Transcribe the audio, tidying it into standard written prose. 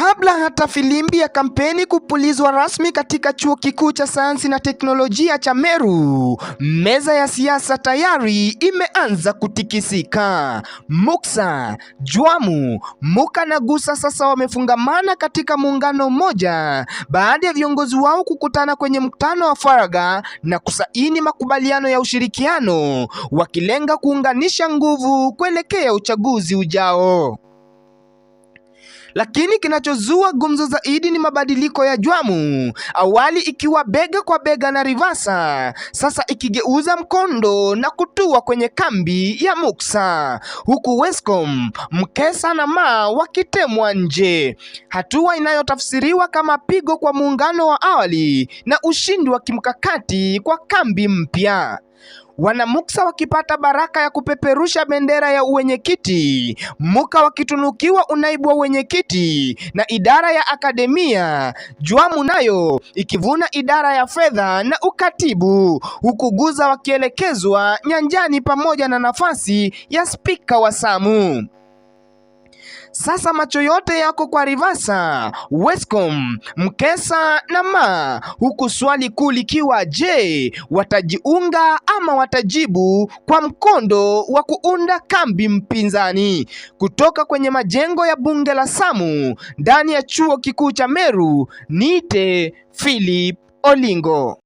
Kabla hata filimbi ya kampeni kupulizwa rasmi katika Chuo Kikuu cha Sayansi na Teknolojia cha Meru, meza ya siasa tayari imeanza kutikisika. Muksa, Jwamu, Muka na Gusa sasa wamefungamana katika muungano mmoja baada ya viongozi wao kukutana kwenye mkutano wa faragha na kusaini makubaliano ya ushirikiano, wakilenga kuunganisha nguvu kuelekea uchaguzi ujao. Lakini kinachozua gumzo zaidi ni mabadiliko ya Jwamu, awali ikiwa bega kwa bega na Rivasa, sasa ikigeuza mkondo na kutua kwenye kambi ya Muksa, huku Wescom, Mkesa na Ma wakitemwa nje, hatua inayotafsiriwa kama pigo kwa muungano wa awali na ushindi wa kimkakati kwa kambi mpya. Wanamuksa wakipata baraka ya kupeperusha bendera ya uwenyekiti, Muka wakitunukiwa unaibu wa uwenyekiti na idara ya akademia, Jwamu nayo ikivuna idara ya fedha na ukatibu, huku Guza wakielekezwa nyanjani pamoja na nafasi ya spika wa Samu. Sasa macho yote yako kwa Rivasa, Wescom, Mkesa na Ma, huku swali kuu likiwa je, watajiunga ama watajibu kwa mkondo wa kuunda kambi mpinzani? Kutoka kwenye majengo ya bunge la Samu ndani ya Chuo Kikuu cha Meru, niite Philip Olingo.